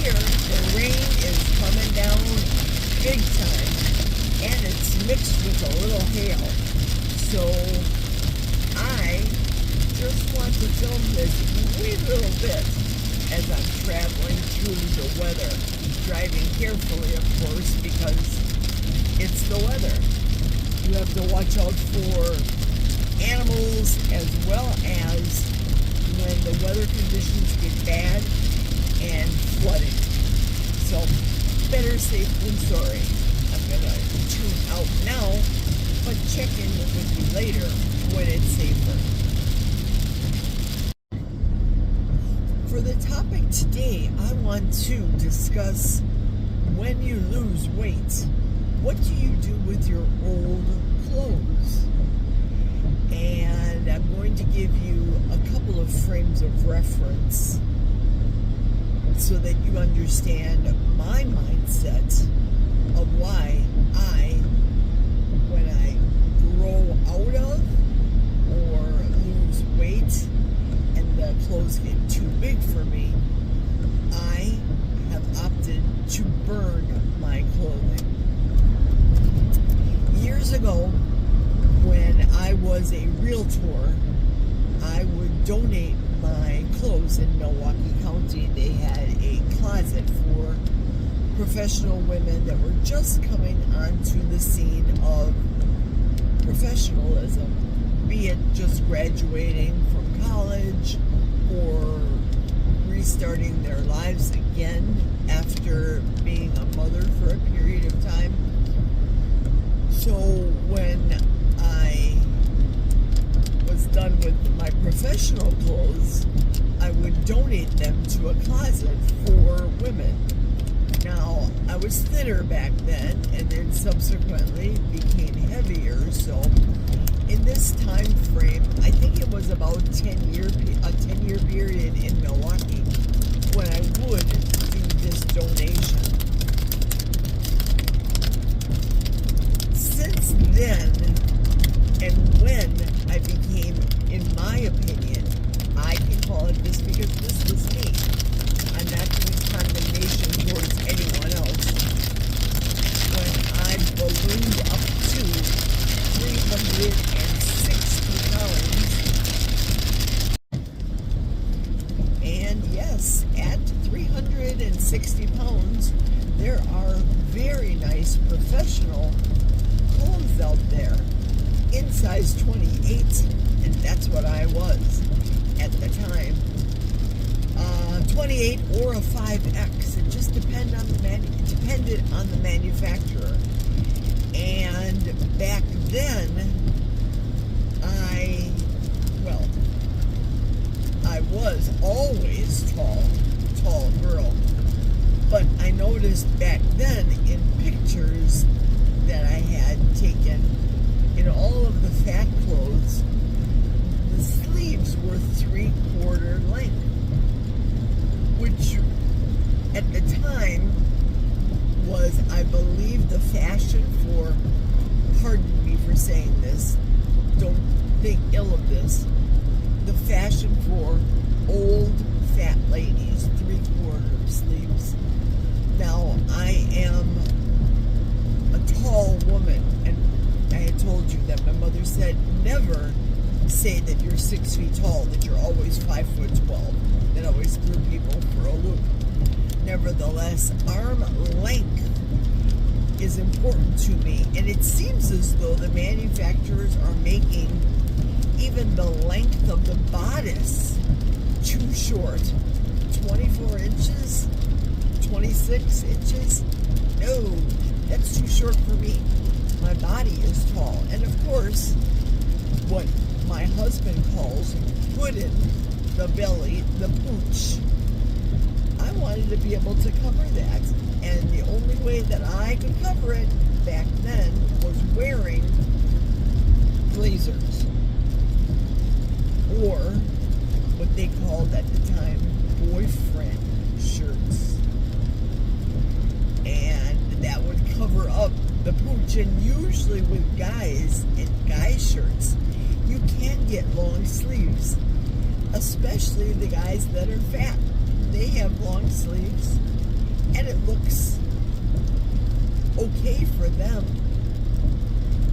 here, the rain is coming down big time, and it's mixed with a little hail. So I just want to film this wee little bit as I'm traveling through the weather. Driving carefully, of course, because it's the weather. You have to watch out for animals as well as when the weather conditions get bad and flooding. So, better safe than sorry. I'm going to tune out now, but check in with you later when it's safer. For the topic today, I want to discuss when you lose weight. What do you do with your old clothes? And I'm going to give you a couple of frames of reference so that you understand my mindset of why when I grow out of or lose weight and the clothes get too big for me, I have opted to burn my clothing. Years ago, when I was a realtor, I would donate my clothes in Milwaukee County. They had a closet for professional women that were just coming onto the scene of professionalism, be it just graduating from college or restarting their lives again after being a mother for a period of time. So when I was done with my professional clothes, I would donate them to a closet for women. Now, I was thinner back then and then subsequently became heavier, so in this time frame, I think it was about a 10-year period in Milwaukee when I would do this donation. Since then, and when I became, in my opinion, I can call it this because this was me. I'm not doing condemnation towards anyone else. When I ballooned up to 360 pounds, and yes, at 360 pounds, there are very nice professional clothes out there in size 28, and that's what I was at the time. 28 or a 5X. It just depended on the manufacturer. And back then, I was always tall girl. But I noticed back then in pictures that I had taken in all of the fat clothes, the sleeves were 3/4 length, which at the time was, I believe, the fashion for, pardon me for saying this, don't think ill of this, the fashion for old fat ladies, 3/4 sleeves. Now, I am a tall woman, and I had told you that my mother said, never say that you're 6 feet tall, that you're always 5'12". That always threw people for a loop. Nevertheless, arm length is important to me, and it seems as though the manufacturers are making even the length of the bodice too short. 24 inches, 26 inches, no, that's too short for me. My body is tall, and of course, what my husband calls puddin', the belly, the pooch. I wanted to be able to cover that, and the only way that I could cover it back then was wearing blazers, or what they called at the time boyfriend shirts, and that would cover up the pooch. And usually with guys in guy shirts, you can get long sleeves, especially the guys that are fat. They have long sleeves, And it looks okay for them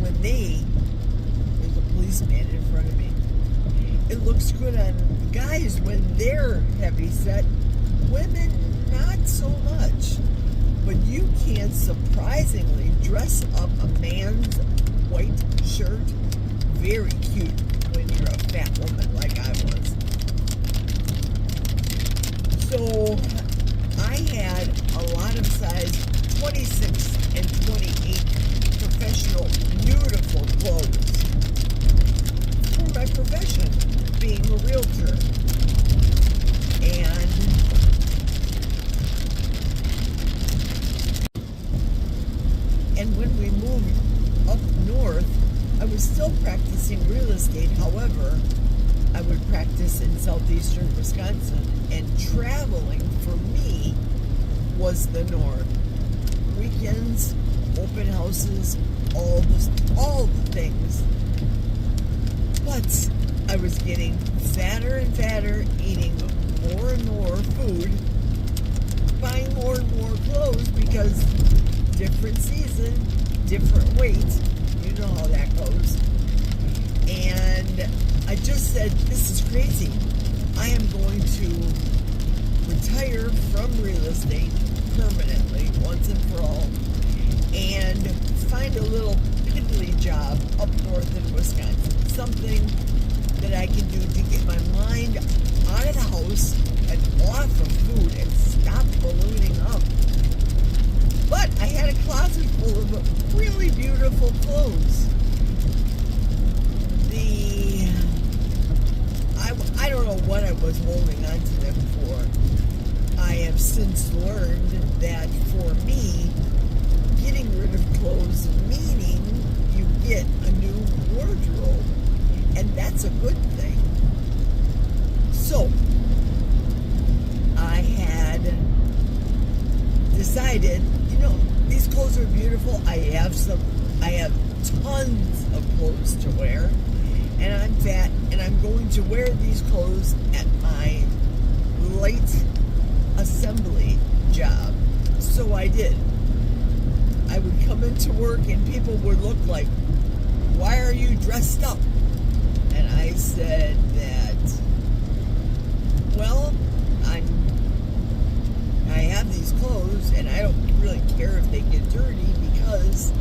when there's a policeman in front of me. It looks good on guys when they're heavy set. Women, not so much. But you can surprisingly dress up a man's white shirt very cute when you're a fat woman like I was. So I had a lot of size 26 and 28 professional, beautiful clothes for my profession, being a realtor. And when we moved up north, I was still practicing real estate. However, I would practice in southeastern Wisconsin, and traveling for me was the norm. Weekends, open houses, all the things. But I was getting fatter and fatter, eating more and more food, buying more and more clothes because different season, different weight. You know how that goes. And I just said, this is crazy. I am going to retire from real estate permanently, once and for all, and find a little piddly job up north in Wisconsin. Something that I can do to get my mind out of the house and off of food and stop ballooning up. But I had a closet full of really beautiful clothes. I don't know what I was holding on to them for. I have since learned that for me, getting rid of clothes meaning you get a new wardrobe. And that's a good thing. So, I had decided, these clothes are beautiful. I have tons of clothes to wear, and I'm fat, and I'm going to wear these clothes at my light assembly job. So I did. I would come into work and people would look like, why are you dressed up? And I said that, well, I have these clothes and I don't really care if they get dirty because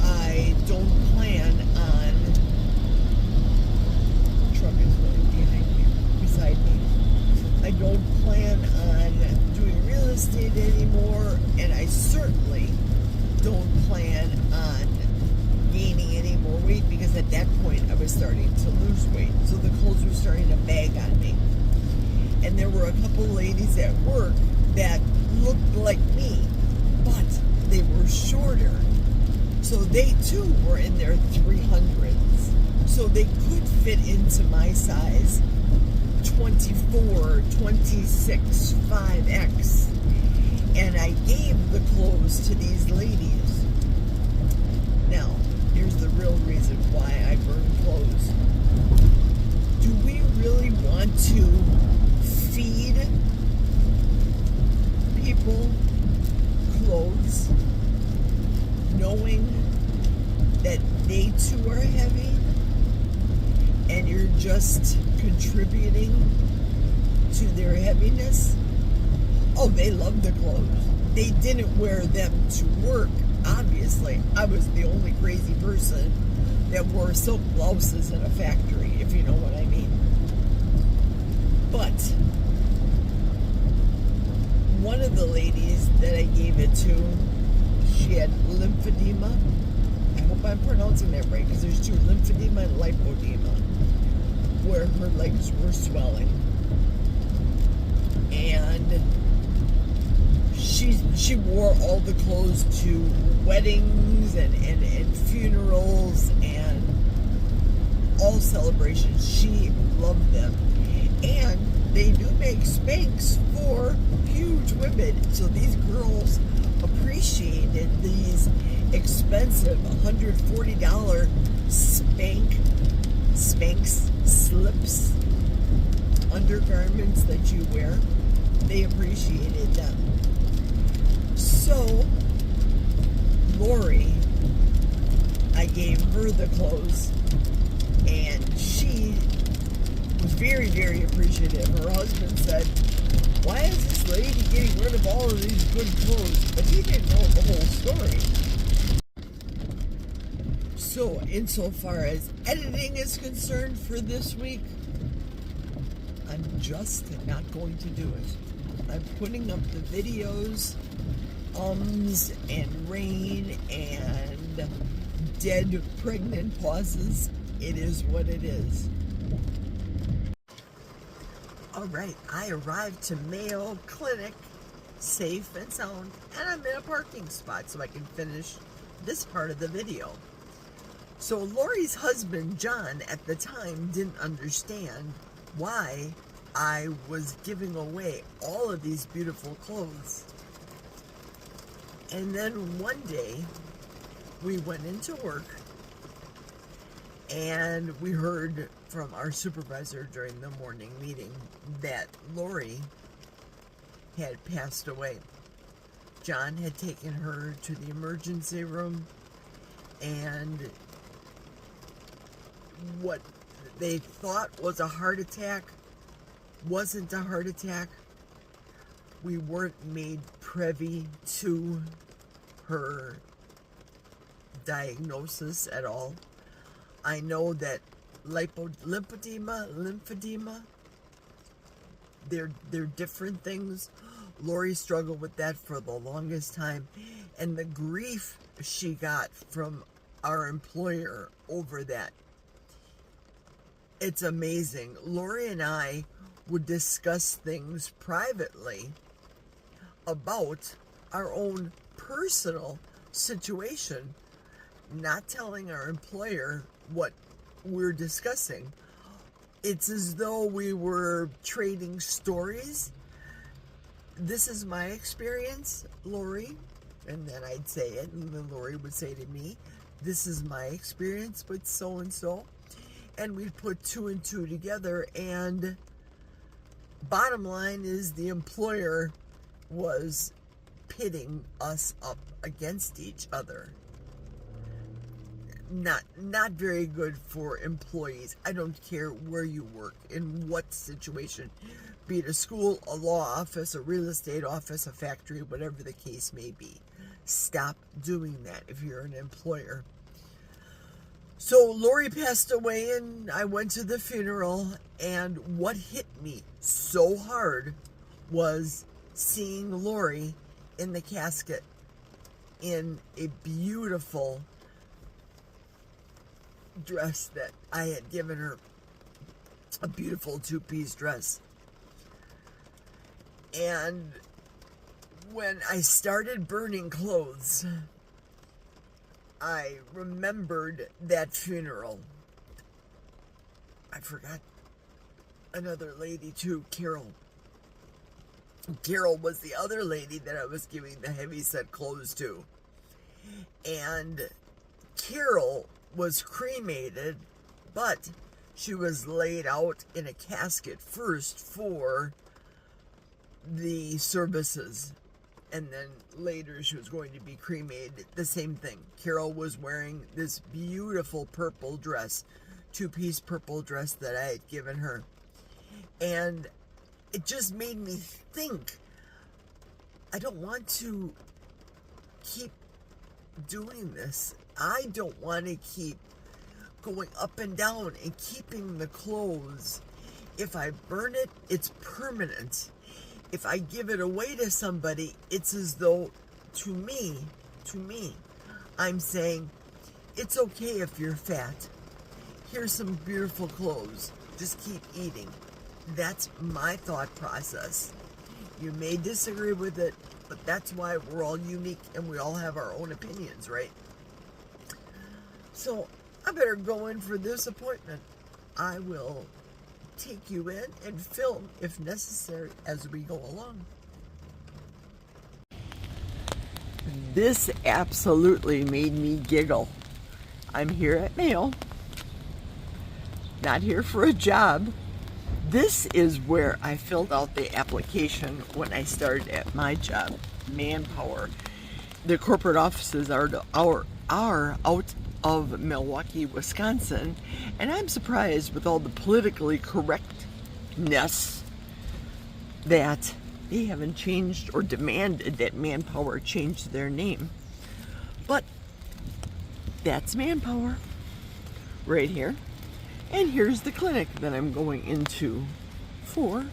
I don't plan on, truck is really behind me, beside me. I don't plan on doing real estate anymore, and I certainly don't plan on gaining any more weight because at that point I was starting to lose weight. So the clothes were starting to bag on me. And there were a couple ladies at work that looked like me, but they were shorter. So they too were in their 300s. So they could fit into my size 24, 26, 5X. And I gave the clothes to these ladies. Now, here's the real reason why I burn clothes. Do we really want to feed people clothes knowing that they too are heavy and you're just contributing to their heaviness? Oh, they love the clothes. They didn't wear them to work, obviously. I was the only crazy person that wore silk blouses in a factory, if you know what I mean. But one of the ladies that I gave it to, she had lymphedema. I hope I'm pronouncing that right, because there's two, lymphedema and lipodema, where her legs were swelling. And she wore all the clothes to weddings and funerals and all celebrations. She loved them. And they do make Spanx for huge women. So these girls appreciated these expensive $140 Spanx slips, undergarments that you wear. They appreciated them. So, Lori, I gave her the clothes, and she was very, very appreciative. Her husband said, "Why is this lady getting rid of all of these good clothes?" But he didn't know the whole story. So, insofar as editing is concerned for this week, I'm just not going to do it. I'm putting up the videos, ums and rain and dead pregnant pauses. It is what it is. Alright, I arrived to Mayo Clinic safe and sound, and I'm in a parking spot so I can finish this part of the video. So Lori's husband, John, at the time didn't understand why I was giving away all of these beautiful clothes. And then one day, we went into work, and we heard from our supervisor during the morning meeting that Lori had passed away. John had taken her to the emergency room, and what they thought was a heart attack wasn't a heart attack. We weren't made privy to her diagnosis at all. I know that lymphedema, they're different things. Lori struggled with that for the longest time, and the grief she got from our employer over that, it's amazing. Lori and I would discuss things privately about our own personal situation, not telling our employer what we're discussing. It's as though we were trading stories. This is my experience, Lori, and then I'd say it, and then Lori would say to me, "This is my experience with so-and-so," and we'd put two and two together, and bottom line is the employer was pitting us up against each other. Not very good for employees. I don't care where you work, in what situation, be it a school, a law office, a real estate office, a factory, whatever the case may be. Stop doing that if you're an employer. So Lori passed away, and I went to the funeral, and what hit me so hard was seeing Lori in the casket in a beautiful dress that I had given her, a beautiful two-piece dress. And when I started burning clothes, I remembered that funeral. I forgot another lady too, Carol. Carol was the other lady that I was giving the heavy-set clothes to. And Carol was cremated, but she was laid out in a casket first for the services, and then later she was going to be cremated. The same thing. Carol was wearing this beautiful purple dress, two-piece purple dress that I had given her, and it just made me think, I don't want to keep doing this. I don't want to keep going up and down and keeping the clothes. If I burn it, it's permanent. If I give it away to somebody, it's as though, to me, I'm saying, it's okay if you're fat. Here's some beautiful clothes. Just keep eating. That's my thought process. You may disagree with it, but that's why we're all unique and we all have our own opinions, right? So I better go in for this appointment. I will take you in and film if necessary as we go along. This absolutely made me giggle. I'm here at Mayo, not here for a job. This is where I filled out the application when I started at my job, Manpower. the corporate offices are out of Milwaukee, Wisconsin, and I'm surprised with all the politically correctness that they haven't changed or demanded that Manpower change their name. But that's Manpower right here. And here's the clinic that I'm going into for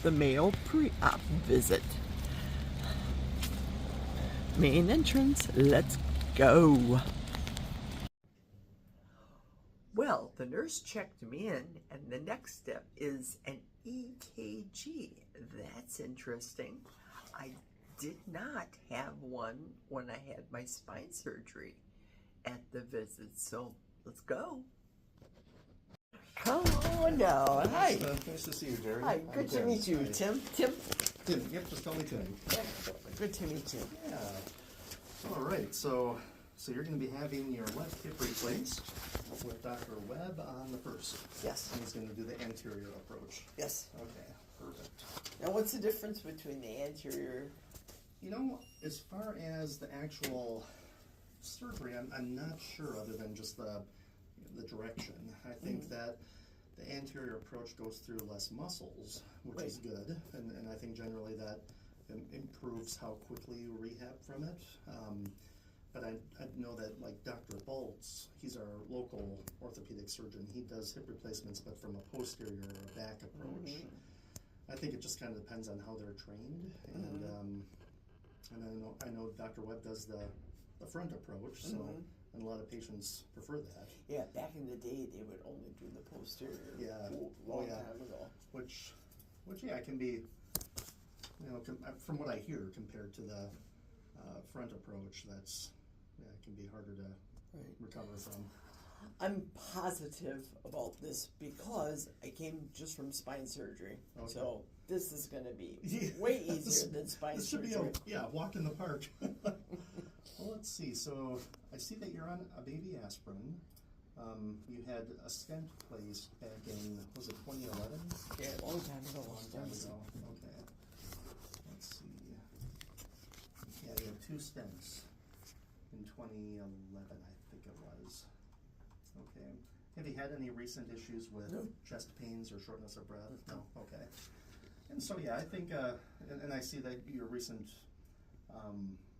the Mayo pre-op visit. Main entrance, let's go. Well, the nurse checked me in, and the next step is an EKG. That's interesting. I did not have one when I had my spine surgery at the visit, so let's go. Come on down. Hi. Nice to see you, Jerry. Hi, good to meet you, Hi. Tim. Tim, yep, just call me Tim. Good to meet you. Yeah. All right, so you're going to be having your left hip replaced with Dr. Webb on the first. Yes. And he's going to do the anterior approach. Yes. Okay, perfect. Now, what's the difference between the anterior? You know, as far as the actual surgery, I'm not sure other than just the direction. I think that the anterior approach goes through less muscles, which is good, and I think generally that improves how quickly you rehab from it. But I know that, like Dr. Boltz, he's our local orthopedic surgeon. He does hip replacements, but from a posterior or back approach. I think it just kind of depends on how they're trained, and I know Dr. Webb does the front approach, so. And a lot of patients prefer that. Yeah, back in the day, they would only do the posterior. Yeah, long time ago. Which yeah, can be, from what I hear, compared to the front approach, it can be harder to recover from. I'm positive about this because I came just from spine surgery. Okay. So this is going to be way easier than spine surgery. This should be a walk in the park. Well, let's see. So I see that you're on a baby aspirin. You had a stent placed back in, was it 2011? Yeah, a long time ago. Okay. Let's see. Yeah, you had 2 stents in 2011, I think it was. Okay. Have you had any recent issues with chest pains or shortness of breath? No? Okay. And so, yeah, I think, and I see that your recent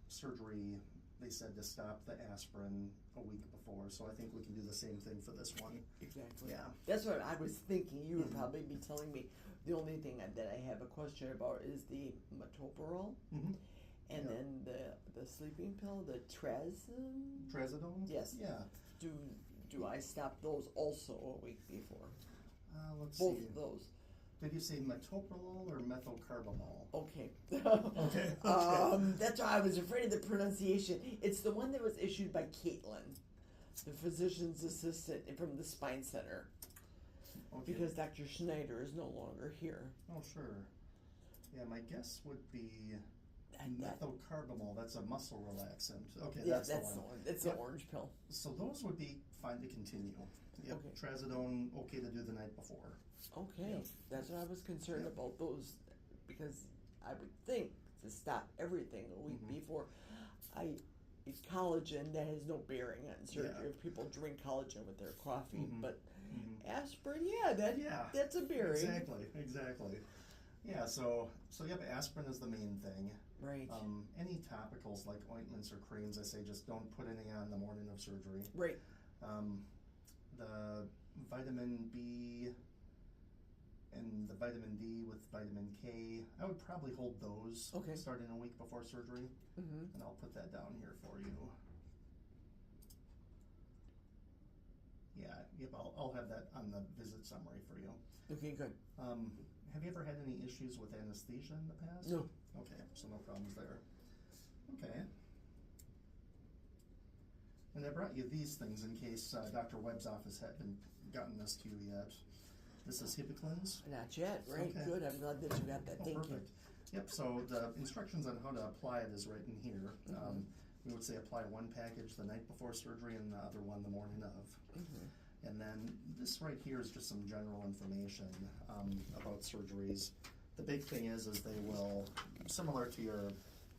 surgery, they said to stop the aspirin a week before, so I think we can do the same thing for this one. Exactly. Yeah. That's what I was thinking. You would probably be telling me. The only thing that I have a question about is the metoprolol, and then the sleeping pill, the Trazodone? Yes. Yeah. Do I stop those also a week before? Let's Both see. of those. Did you say metoprolol or methylcarbamol? Okay. Okay. That's why I was afraid of the pronunciation. It's the one that was issued by Caitlin, the physician's assistant from the spine center. Okay. Because Dr. Schneider is no longer here. Oh, sure. Yeah, my guess would be methylcarbamol. That's a muscle relaxant. Okay, yeah, that's the one. It's the orange pill. So those would be fine to continue. Yep. Okay. Trazodone, okay to do the night before. Okay, that's what I was concerned about, those, because I would think to stop everything a week before. I eat collagen, that has no bearing on surgery. If people drink collagen with their coffee, but aspirin, that's a bearing. Exactly. Yeah, so yep, aspirin is the main thing. Right. Any topicals like ointments or creams, I say just don't put any on the morning of surgery. Right. The vitamin B and the vitamin D with vitamin K, I would probably hold those starting a week before surgery, and I'll put that down here for you. Yeah, yep, I'll have that on the visit summary for you. Okay, good. Have you ever had any issues with anesthesia in the past? No. Okay, so no problems there. Okay. And I brought you these things in case Dr. Webb's office hadn't gotten this to you yet. This is Hibiclens. Not yet, right? Okay. Good, I'm glad that you got that. Thank you. Yep, so the instructions on how to apply it is written here. We would say apply one package the night before surgery and the other one the morning of. And then this right here is just some general information about surgeries. The big thing is they will, similar to your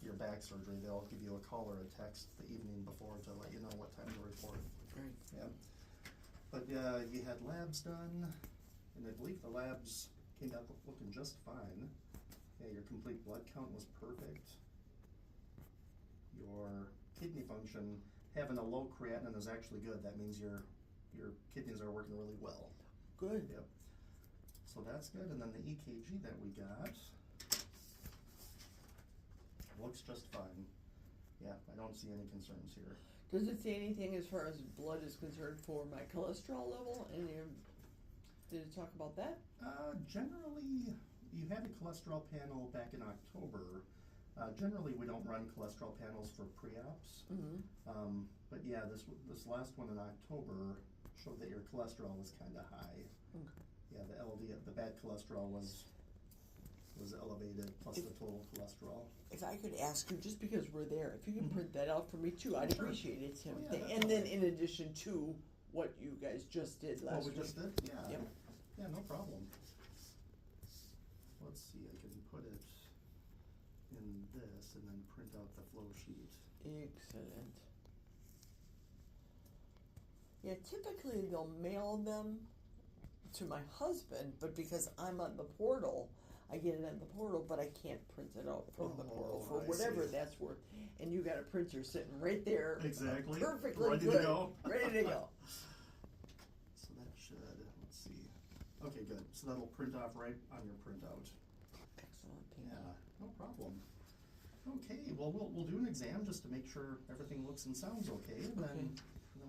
your back surgery, they'll give you a call or a text the evening before to let you know what time to report. Right. Yeah. But you had labs done, and I believe the labs came out looking just fine. Yeah, your complete blood count was perfect. Your kidney function, having a low creatinine is actually good. That means your kidneys are working really well. Good. Yep. So that's good. And then the EKG that we got looks just fine. Yeah, I don't see any concerns here. Does it say anything as far as blood is concerned for my cholesterol level? And did it talk about that? Generally, you had a cholesterol panel back in October. Generally, we don't run cholesterol panels for pre-ops. Mm-hmm. But yeah, this last one in October showed that your cholesterol was kind of high. Okay. Yeah, the LDL, the bad cholesterol was elevated, plus the total cholesterol. If I could ask you, just because we're there, if you can print that out for me too, I'd Sure. appreciate it, Tim. Oh, yeah, And then in addition to what you guys just did last What we week. just did? Yeah. Yep. Yeah, no problem. Let's see, I can put it in this and then print out the flow sheet. Excellent. Yeah, typically they'll mail them to my husband, but because I'm on the portal, I get it on the portal, but I can't print it out from the portal for I whatever see. that's worth. And you got a printer sitting right there, Exactly. perfectly Ready good, to go. ready to go. So that should, let's see. Okay, good. So that'll print off right on your printout. Excellent. Thank Yeah, you. no problem. Okay, well, we'll do an exam just to make sure everything looks and sounds okay, and then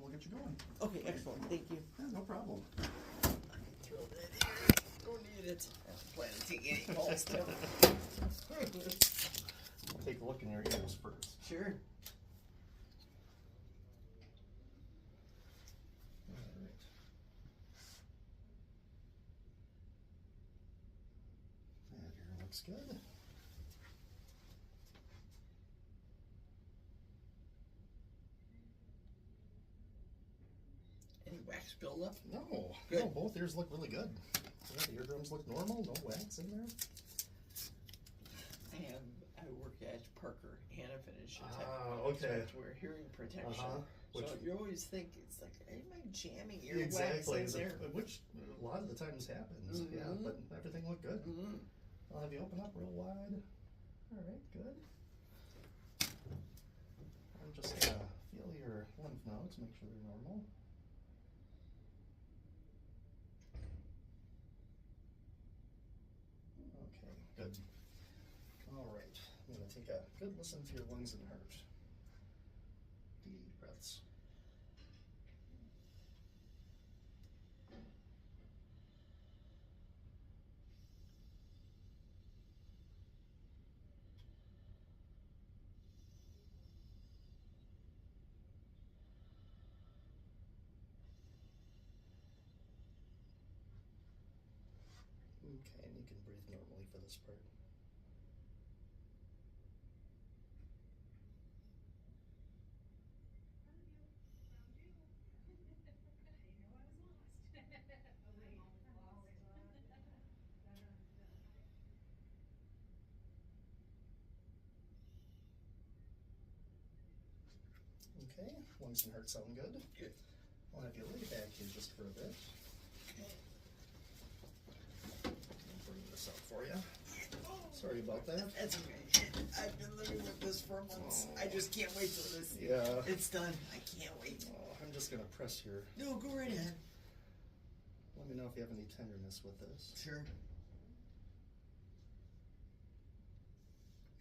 we'll get you going. Okay, excellent. Thank you. Yeah, no problem. I can throw that here. Don't need it. I don't plan to take any calls, Tim. We'll take a look in your ears first. Sure. All right. That here looks good. Any wax buildup? No, Good. no, both ears look really good. Yeah, the eardrums look normal, no wax in there. I work at Parker Hannafin and Chautauqua. Okay. So we're hearing protection. Which, So you always think it's like, am I jamming earwax exactly, in there? which a lot of the times happens. Yeah, Mhm. but everything looked good. Mm-hmm. I'll have you open up real wide. All right, good. I'm just gonna feel your lymph nodes, make sure they're normal. Okay, good. All right, I'm gonna take a good listen to your lungs and heart. Deep breaths. Okay, and you can breathe normally for this part. Okay, lungs and heart sound good. Good. I'll have you lay back here just for a bit. I'll bring this up for you. Sorry about that. That's okay. I've been living with this for months. I just can't wait till this. Yeah. It's done. I can't wait. Oh, I'm just gonna press here. No, go right ahead. Let me know if you have any tenderness with this. Sure.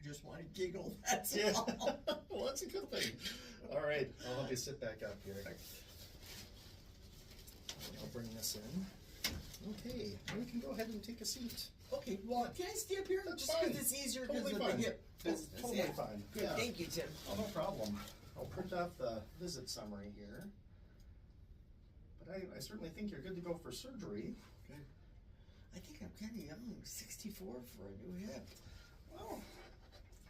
I just want to giggle. That's all. Well, that's a good thing. All right, I'll help you sit back up here. I'll bring this in. Okay, now you can go ahead and take a seat. Okay, well, can I stay up here? That's Just fine. because it's easier because Totally of fine. the hip business. Totally Yeah. fine. Good. Yeah. Thank you, Tim. Oh, no problem. I'll print off the visit summary here. But I certainly think you're good to go for surgery. Good. I think I'm kind of young. 64 for a new hip. Well,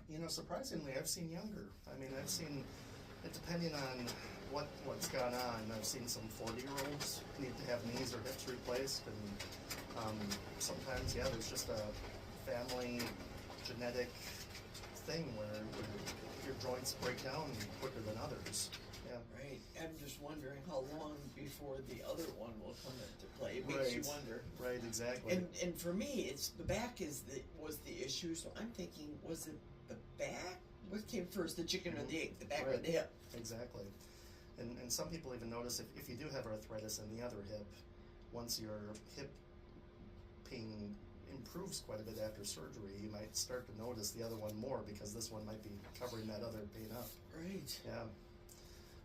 you know, surprisingly, I've seen younger. I mean, I've seen, it depending on what's gone on, I've seen some 40-year-olds need to have knees or hips replaced, and sometimes, yeah, there's just a family genetic thing where your joints break down quicker than others. Yeah. Right. I'm just wondering how long before the other one will come into play. It makes you wonder. Right, exactly. And for me, it's the back was the issue. So I'm thinking, was it the back? What came first, the chicken or the egg? The back or the hip? Exactly. And some people even notice if you do have arthritis in the other hip, once your hip pain improves quite a bit after surgery, you might start to notice the other one more because this one might be covering that other pain up. Right. Yeah.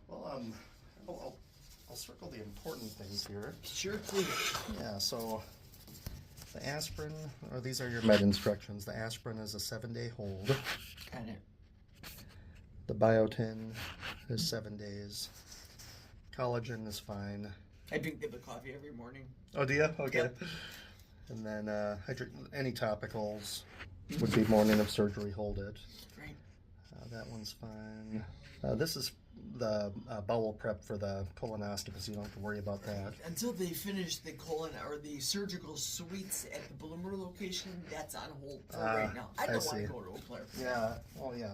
Well, I'll circle the important things here. Sure, please. Yeah, so the aspirin, or these are your med instructions. The aspirin is a 7-day hold. Got it. The biotin is 7 days. Collagen is fine. I drink the coffee every morning. Oh, do you? Okay. Yep. And then I drink any topicals would be morning of surgery, hold it. Right. That one's fine. This is the bowel prep for the colonoscopy, so you don't have to worry about that. Until they finish the colon or the surgical suites at the Bloomer location, that's on hold for right now. I don't want to go to Eau Claire. Yeah. Oh, yeah.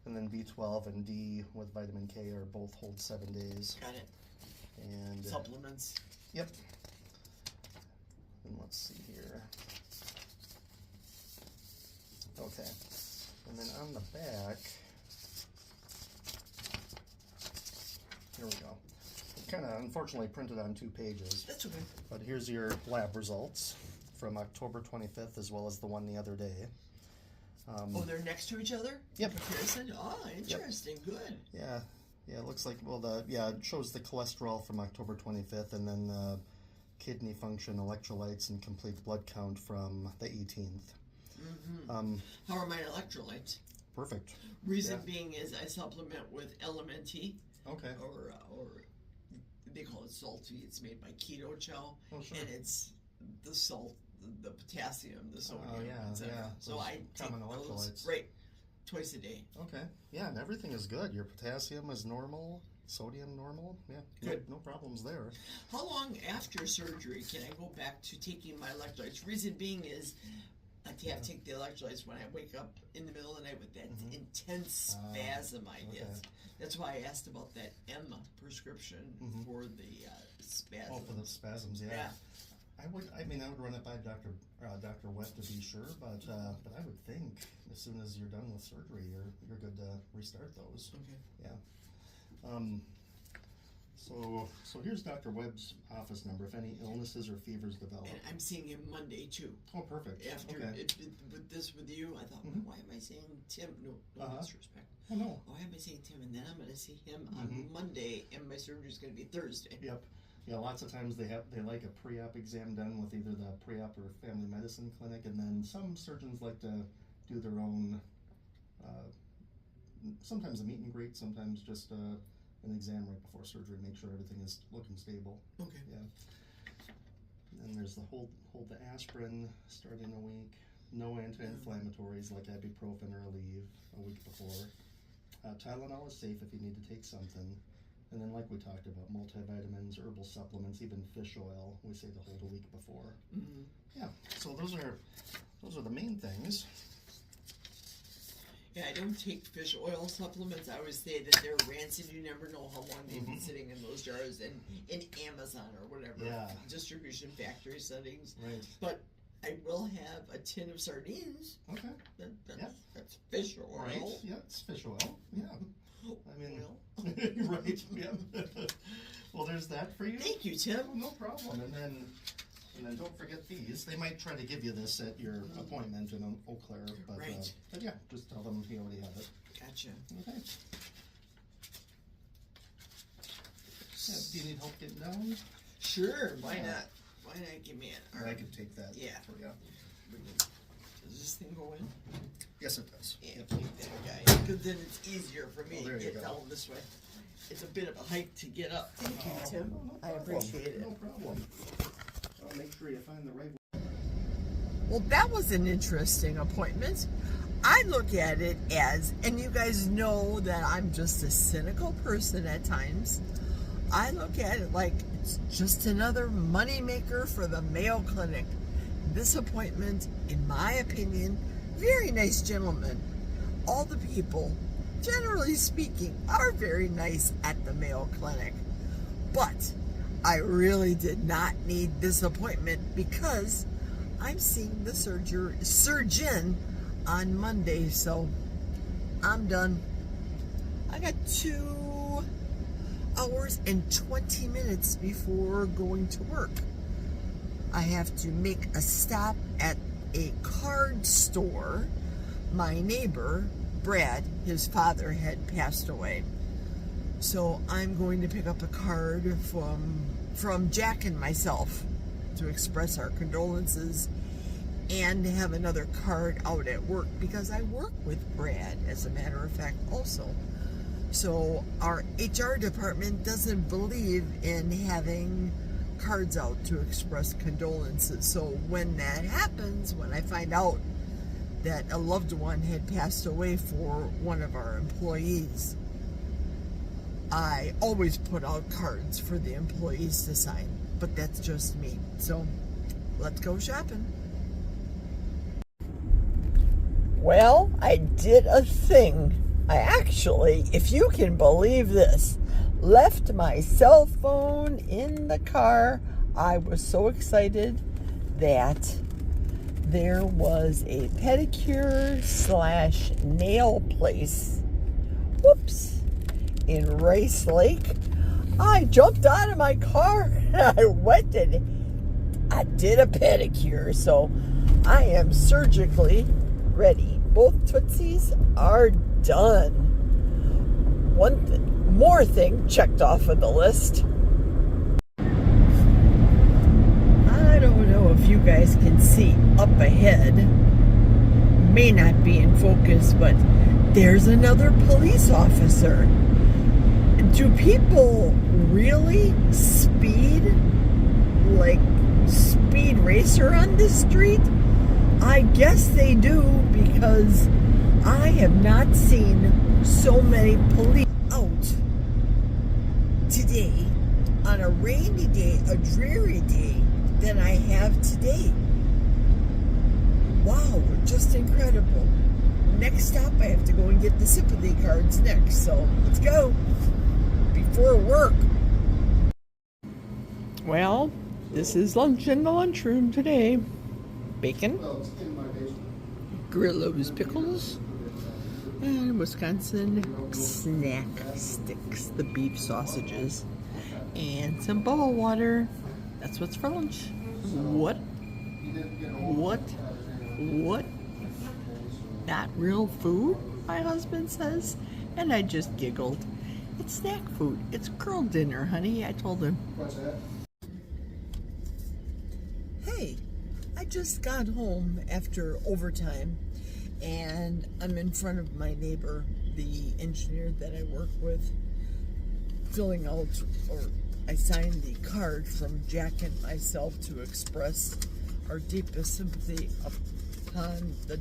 And then B12 and D with vitamin K are both hold 7 days. Got it. And Supplements. Yep. And let's see here. Okay. And then on the back, here we go. Kind of unfortunately printed on 2 pages. That's okay. But here's your lab results from October 25th as well as the one the other day. Oh, they're next to each other? Yep. Comparison? Oh, interesting. Yep. Good. Yeah. Yeah, it looks like, well, it shows the cholesterol from October 25th and then the kidney function, electrolytes, and complete blood count from the 18th. Mm-hmm. How are my electrolytes? Perfect. Reason being is I supplement with LMNT. Okay. Or they call it salty. It's made by Keto Chow. Oh, sure. And it's the salt, the potassium, the sodium. Oh, yeah, etc. yeah. So I take common those electrolytes. right twice a day. Okay. Yeah, and everything is good. Your potassium is normal, sodium normal. Yeah. Good. No problems there. How long after surgery can I go back to taking my electrolytes? Reason being is I can't take the electrolytes when I wake up in the middle of the night with that intense spasm I get. Okay. That's why I asked about that M prescription for the spasms. Oh, for the spasms, yeah. I would run it by Dr. Webb to be sure, but I would think as soon as you're done with surgery, you're good to restart those. Okay. Yeah. So here's Dr. Webb's office number. If any illnesses or fevers develop. And I'm seeing him Monday too. Oh, perfect. After okay. with you, I thought, why am I saying Tim? No disrespect. Oh no. Why am I saying Tim? And then I'm going to see him on Monday, and my surgery is going to be Thursday. Yep. Yeah, lots of times they like a pre-op exam done with either the pre-op or family medicine clinic, and then some surgeons like to do their own. Sometimes a meet and greet, sometimes just an exam right before surgery, make sure everything is looking stable. Okay. Yeah. And then there's the hold the aspirin starting a week. No anti-inflammatories like ibuprofen or Aleve a week before. Tylenol is safe if you need to take something. And then, like we talked about, multivitamins, herbal supplements, even fish oil, we say to hold a week before. Yeah, so those are the main things. Yeah, I don't take fish oil supplements. I always say that they're rancid. You never know how long they've been sitting in those jars and in Amazon or whatever distribution factory settings. Right. But I will have a tin of sardines. Okay. That's fish oil. Right. Yeah, it's fish oil. Yeah. I mean, oil. Right. Yeah. Well, there's that for you. Thank you, Tim. Oh, no problem. And then don't forget these. They might try to give you this at your appointment in Eau Claire, but yeah, just tell them you already have it. Gotcha. Okay. Yeah, do you need help getting down? Sure. Why not? Why not give me an arm? I can take that. Yeah. For you. Does this thing go in? Yes, it does. Yeah, Yep. take that guy. Because then it's easier for me there to you get go. down this way. It's a bit of a hike to get up. Thank you, Tim. No I problem. appreciate it. No problem. I'll make sure you find the right one. Well, that was an interesting appointment. I look at it as, and you guys know that I'm just a cynical person at times. I look at it like it's just another moneymaker for the Mayo Clinic. This appointment, in my opinion, very nice gentleman. all the people, generally speaking, are very nice at the Mayo Clinic. But I really did not need this appointment because I'm seeing the surgeon on Monday, so I'm done. I got 2 hours and 20 minutes before going to work. I have to make a stop at a card store. My neighbor, Brad, his father had passed away. So I'm going to pick up a card from Jack and myself to express our condolences, and have another card out at work because I work with Brad, as a matter of fact, also. So our HR department doesn't believe in having cards out to express condolences. So when that happens, when I find out that a loved one had passed away for one of our employees, I always put out cards for the employees to sign, but that's just me. So let's go shopping. Well, I did a thing. I actually, if you can believe this, left my cell phone in the car. I was so excited that there was a pedicure / nail place, in Rice Lake. I jumped out of my car and I went and I did a pedicure. So I am surgically ready. Both Tootsies are done. One more thing checked off of the list. I don't know if you guys can see up ahead. May not be in focus, but there's another police officer. Do people really speed like Speed Racer on this street? I guess they do, because I have not seen so many police out today on a rainy day, a dreary day, than I have today. Wow, just incredible. Next stop, I have to go and get the sympathy cards next, so let's go before work. Well, this is lunch in the lunchroom today. Bacon, Grillo's pickles, and Wisconsin snack sticks, the beef sausages, and some bubble water. That's what's for lunch. What? Not real food, my husband says, and I just giggled. It's snack food. It's girl dinner, honey, I told him. Hey, I just got home after overtime, and I'm in front of my neighbor, the engineer that I work with, filling out, or I signed the card from Jack and myself to express our deepest sympathy upon the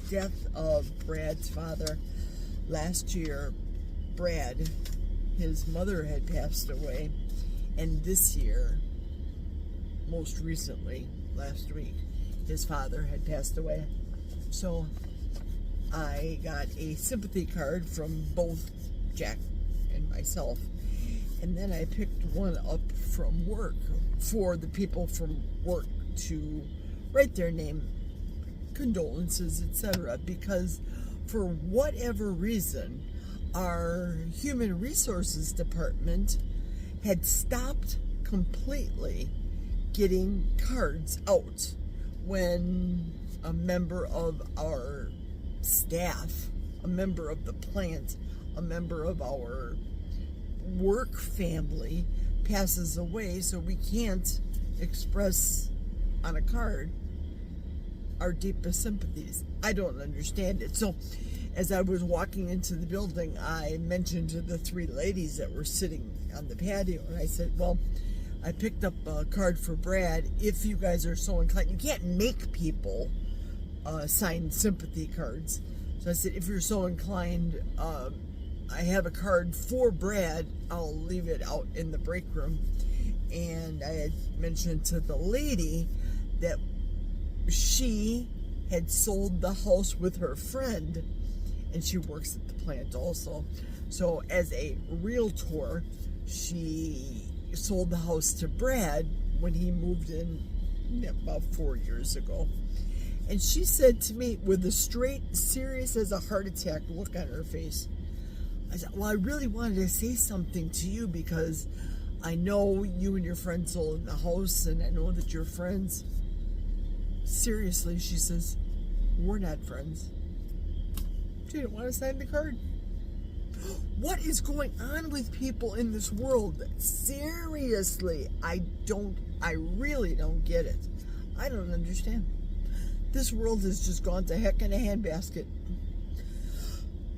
death of Brad's father. Last year, Brad, his mother had passed away, and this year, most recently, last week, his father had passed away. So I got a sympathy card from both Jack and myself, and then I picked one up from work for the people from work to write their name, condolences, etc., because for whatever reason our human resources department had stopped completely getting cards out when a member of our staff, a member of the plant, a member of our work family passes away. So we can't express on a card our deepest sympathies. I don't understand it. So as I was walking into the building, I mentioned to the 3 ladies that were sitting on the patio, and I said, well, I picked up a card for Brad. If you guys are so inclined, you can't make people sign sympathy cards. So I said, if you're so inclined, I have a card for Brad. I'll leave it out in the break room. And I had mentioned to the lady that she had sold the house with her friend, and she works at the plant also. So as a realtor, she sold the house to Brad when he moved in about 4 years ago. And she said to me with a straight, serious as a heart attack look on her face, I said, well, I really wanted to say something to you because I know you and your friend sold the house, and I know that you're friends. Seriously, she says, we're not friends. She didn't want to sign the card. What is going on with people in this world? Seriously, I really don't get it. I don't understand. This world has just gone to heck in a handbasket.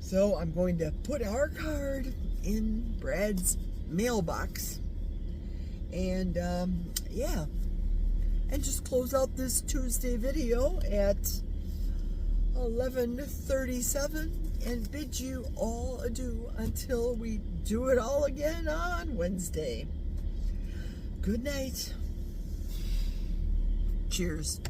So I'm going to put our card in Brad's mailbox. And yeah. And just close out this Tuesday video at 11:37 and bid you all adieu until we do it all again on Wednesday. Good night. Cheers.